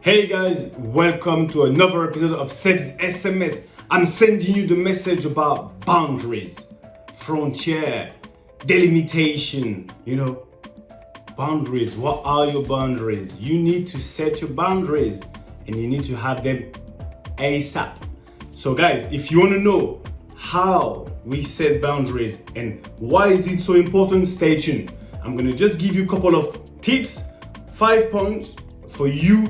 Hey guys, welcome to another episode of Seb's SMS. I'm sending you the message about boundaries, frontier, delimitation, boundaries. What are your boundaries? You need to set your boundaries and you need to have them ASAP. So guys, if you want to know how we set boundaries and why is it so important, stay tuned. I'm going to just give you a couple of tips, 5 points for you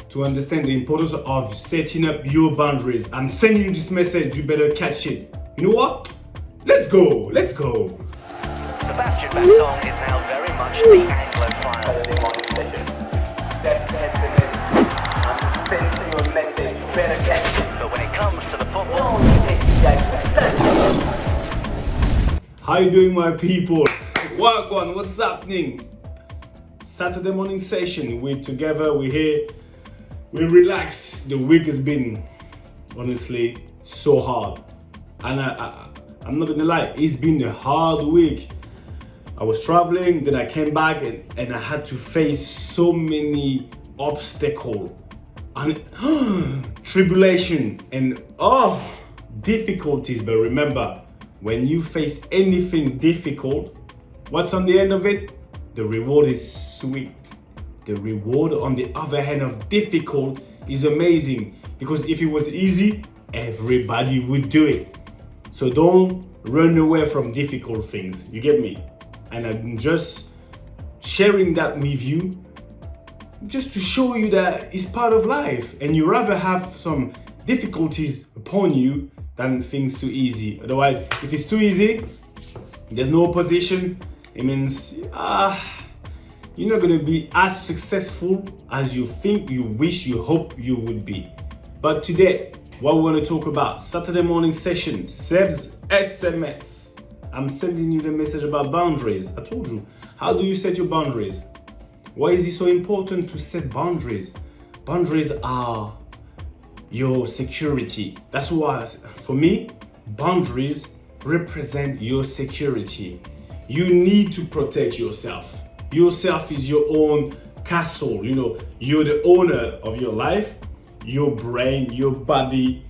to understand the importance of setting up your boundaries. I'm sending you this message, you better catch it. You know what? Let's go. Sebastian Baton is now very much the Anglophile. But when it comes to the football, How you doing, my people? Wagwan, what's happening? Saturday morning session. We're together, we're here, we relax. The week has been honestly so hard. And I'm not gonna lie, it's been a hard week. I was traveling, then I came back and I had to face so many obstacles and tribulation and difficulties. But remember, when you face anything difficult, what's on the end of it? The reward is sweet. The reward on the other hand of difficult is amazing, because if it was easy, everybody would do it. So don't run away from difficult things, you get me? And I'm just sharing that with you just to show you that it's part of life, and you rather have some difficulties upon you than things too easy. Otherwise, if it's too easy, there's no opposition, it means you're not going to be as successful as you think, you wish, you hope you would be. But today, what we're going to talk about, Saturday morning session, Seb's SMS. I'm sending you the message about boundaries. I told you, how do you set your boundaries? Why is it so important to set boundaries? Boundaries are your security. That's why, for me, boundaries represent your security. You need to protect yourself. Yourself is your own castle. You're the owner of your life, your brain, your body.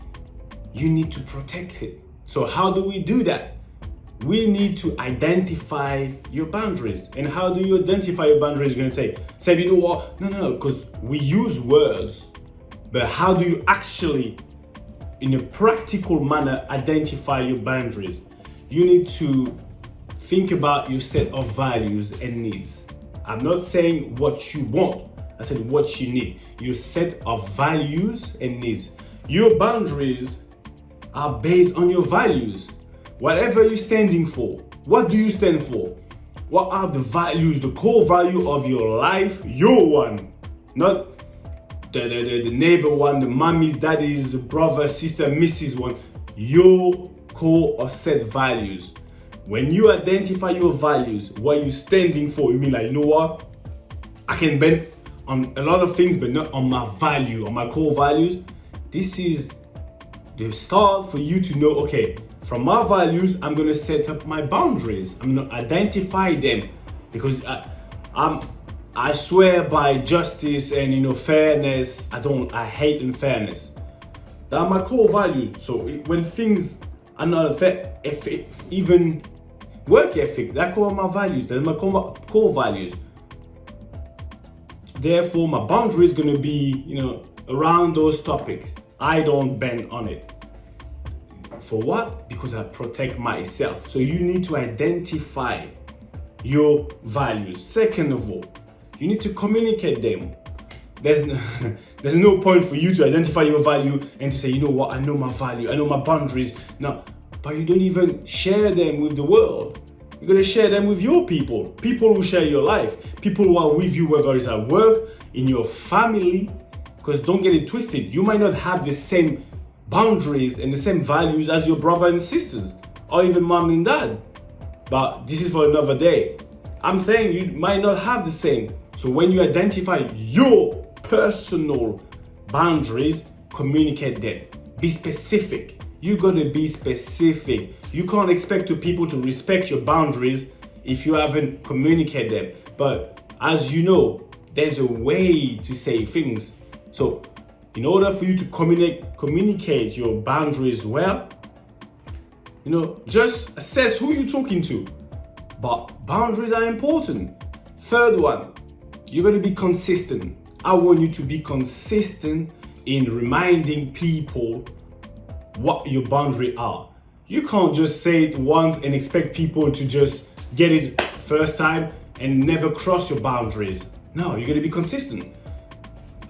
You need to protect it. So how do we do that? We need to identify your boundaries. And how do you identify your boundaries? You're going to say, you know what? No, because we use words, but how do you actually, in a practical manner, identify your boundaries? You need to think about your set of values and needs. I'm not saying what you want, I said what you need. Your set of values and needs. Your boundaries are based on your values. Whatever you're standing for, what do you stand for? What are the values, the core value of your life? Your one, not the neighbor one, the mommy's, daddy's, brother, sister, missus one. Your core or set values. When you identify your values, what you're standing for, you mean like, you know what? I can bend on a lot of things, but not on my value, on my core values. This is the start for you to know, okay, from my values, I'm gonna set up my boundaries. I'm gonna identify them, because I swear by justice and fairness. I hate unfairness. That are my core values. So when things are not fair, even work ethic, that core my values. That's my core values. Therefore, my boundary is gonna be, around those topics. I don't bend on it. For what? Because I protect myself. So you need to identify your values. Second of all, you need to communicate them. There's no point for you to identify your value and to say, you know what, I know my value, I know my boundaries. No, but you don't even share them with the world. You're gonna share them with your people. People who share your life. People who are with you, whether it's at work, in your family. Because don't get it twisted, you might not have the same boundaries and the same values as your brother and sisters, or even mom and dad. But this is for another day. I'm saying you might not have the same. So when you identify your personal boundaries, communicate them. Be specific. You gotta be specific. You can't expect people to respect your boundaries if you haven't communicated them. But as you know, there's a way to say things. So in order for you to communicate your boundaries well, just assess who you're talking to. But boundaries are important. Third one, you're going to be consistent. I want you to be consistent in reminding people what your boundaries are. You can't just say it once and expect people to just get it first time and never cross your boundaries. No, you're going to be consistent.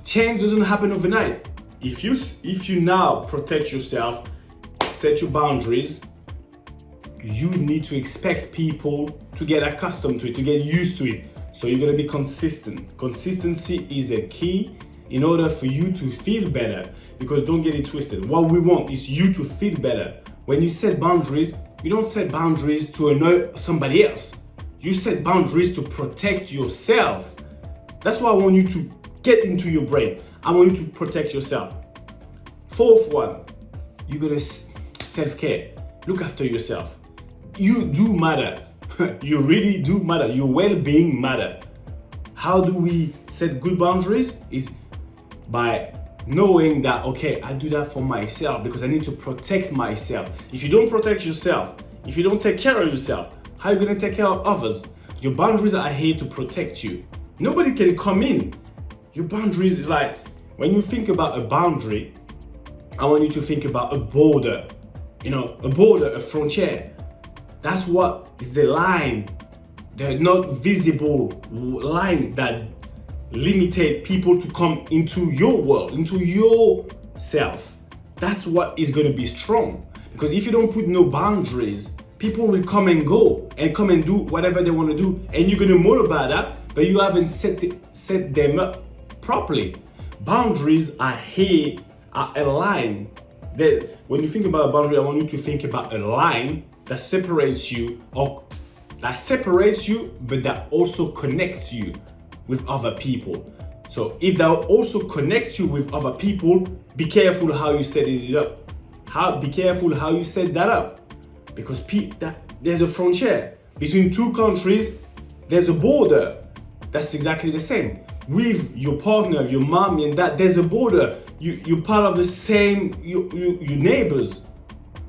Change doesn't happen overnight. If you now protect yourself, set your boundaries, you need to expect people to get accustomed to it, to get used to it. So you're going to be consistent. Consistency is a key in order for you to feel better, because don't get it twisted. What we want is you to feel better. When you set boundaries, you don't set boundaries to annoy somebody else. You set boundaries to protect yourself. That's why I want you to get into your brain. I want you to protect yourself. Fourth one, you gotta self-care. Look after yourself. You do matter. You really do matter. Your well-being matter. How do we set good boundaries? Is by knowing that, okay, I do that for myself because I need to protect myself. If you don't protect yourself, if you don't take care of yourself, how are you gonna take care of others? Your boundaries are here to protect you. Nobody can come in. Your boundaries is like, when you think about a boundary, I want you to think about a border. A border, a frontier. That's what is the line, the not visible line that limitate people to come into your world, into yourself. That's what is going to be strong. Because if you don't put no boundaries, people will come and go and come and do whatever they want to do, and you're going to moan about that, but you haven't set them up properly. Boundaries are here, are a line. When you think about a boundary, I want you to think about a line that separates you, but that also connects you with other people. So if that also connects you with other people, be careful how you set it up. Be careful how you set that up, because there's a frontier between two countries. There's a border. That's exactly the same with your partner, your mom and dad. There's a border. You're part of the same, your neighbors,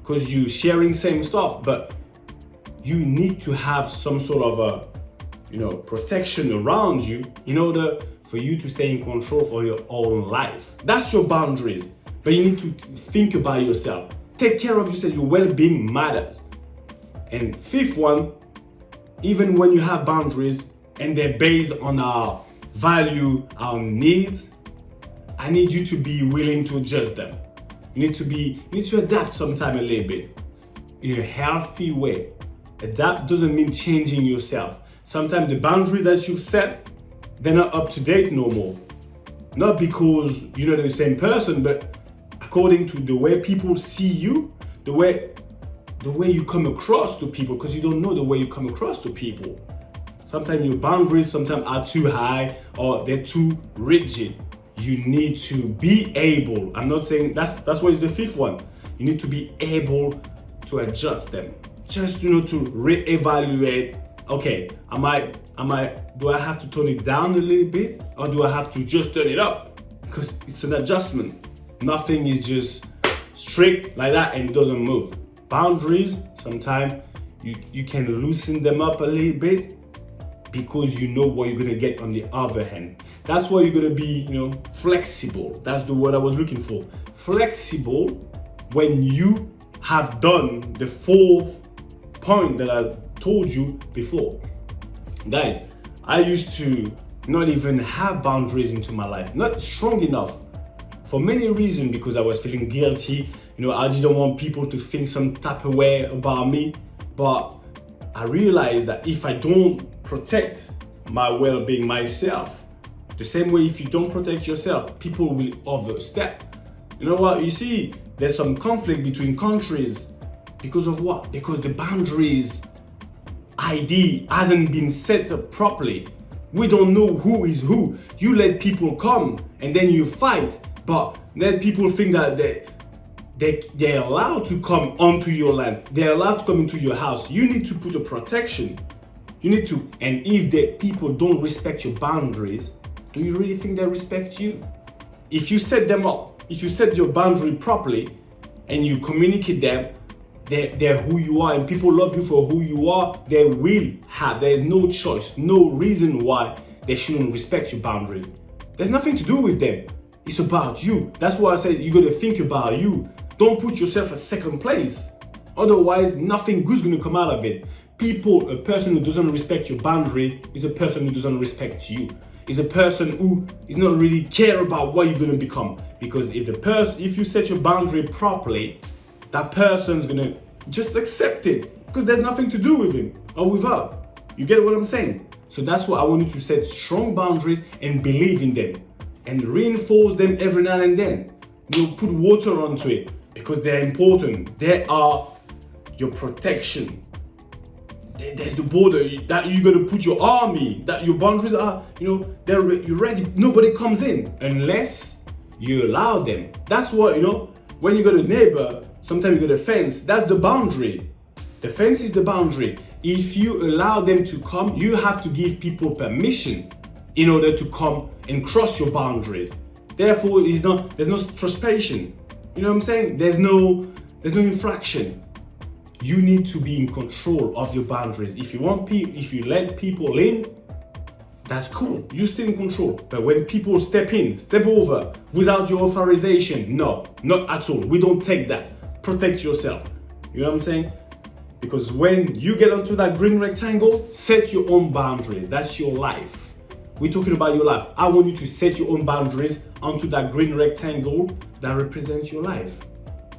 because you're sharing same stuff. But you need to have some sort of a protection around you in order for you to stay in control for your own life. That's your boundaries. But you need to think about yourself. Take care of yourself. Your well-being matters. And fifth one, even when you have boundaries and they're based on our value, our needs, I need you to be willing to adjust them. You need to adapt sometime a little bit in a healthy way. Adapt doesn't mean changing yourself. Sometimes the boundary that you've set, they're not up to date no more. Not because you're not the same person, but according to the way people see you, the way you come across to people, because you don't know the way you come across to people. Sometimes your boundaries are too high or they're too rigid. You need to be able, I'm not saying that's what is the fifth one. You need to be able to adjust them. Just to reevaluate. Okay, do I have to tone it down a little bit, or do I have to just turn it up? Because it's an adjustment. Nothing is just strict like that and it doesn't move. Boundaries, sometimes you can loosen them up a little bit because you know what you're gonna get on the other hand. That's why you're gonna be, flexible. That's the word I was looking for. Flexible when you have done the fourth point that I told you before. Guys, I used to not even have boundaries into my life, not strong enough for many reasons, because I was feeling guilty. I didn't want people to think some type of way about me. But I realized that if I don't protect my well-being myself, the same way if you don't protect yourself, people will overstep. You know what? You see, there's some conflict between countries. Because of what? Because the boundaries ID hasn't been set up properly. We don't know who is who. You let people come and then you fight, but then people think that they're allowed to come onto your land. They're allowed to come into your house. You need to put a protection. And if the people don't respect your boundaries, do you really think they respect you? if you set them up, if you set your boundary properly and you communicate them, they're who you are, and people love you for who you are. They will have, there is no choice, no reason why they shouldn't respect your boundaries. There's nothing to do with them. It's about you. That's why I said you gotta think about you. Don't put yourself at second place. Otherwise, nothing good's gonna come out of it. A person who doesn't respect your boundaries is a person who doesn't respect you. Is a person who is not really care about what you're gonna become. Because if you set your boundary properly, that person's gonna just accept it because there's nothing to do with him or with her. You get what I'm saying? So that's why I want you to set strong boundaries and believe in them and reinforce them every now and then. Put water onto it because they're important. They are your protection. There's the border that you gotta put your army, that your boundaries are, you're ready. Nobody comes in unless you allow them. That's what, when you got a neighbor, sometimes you got a fence, that's the boundary. The fence is the boundary. If you allow them to come, you have to give people permission in order to come and cross your boundaries. Therefore, there's no trespassing. You know what I'm saying? There's no infraction. You need to be in control of your boundaries. If you let people in, that's cool. You're still in control. But when people step over without your authorization, no, not at all. We don't take that. Protect yourself. You know what I'm saying? Because when you get onto that green rectangle, set your own boundaries. That's your life. We're talking about your life. I want you to set your own boundaries onto that green rectangle that represents your life.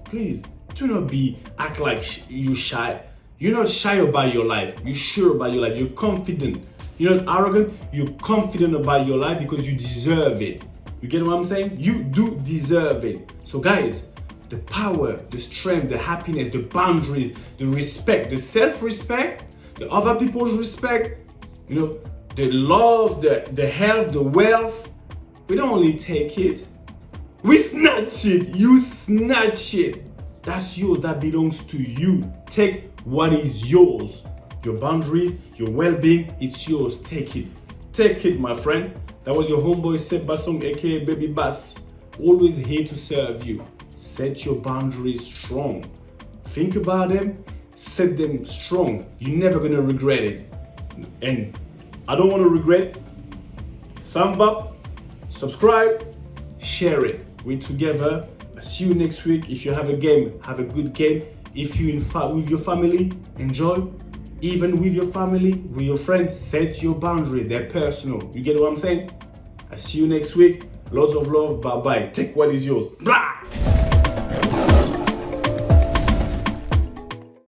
Please, do not act like you shy. You're not shy about your life. You're sure about your life. You're confident. You're not arrogant. You're confident about your life because you deserve it. You get what I'm saying? You do deserve it. So guys, the power, the strength, the happiness, the boundaries, the respect, the self-respect, the other people's respect, the love, the health, the wealth, we don't only take it, we snatch it. You snatch it. That's yours, that belongs to you. Take what is yours. Your boundaries, your well-being, it's yours. Take it. Take it, my friend. That was your homeboy Seb Bassong, aka Baby Bass. Always here to serve you. Set your boundaries strong. Think about them, set them strong. You're never gonna regret it. And I don't want to regret. Thumb up, subscribe, share it. We're together. I'll see you next week. If you have a game, have a good game. If you with your family, enjoy. Even with your family, with your friends, set your boundaries. They're personal. You get what I'm saying? I'll see you next week. Lots of love. Bye bye. Take what is yours. Blah!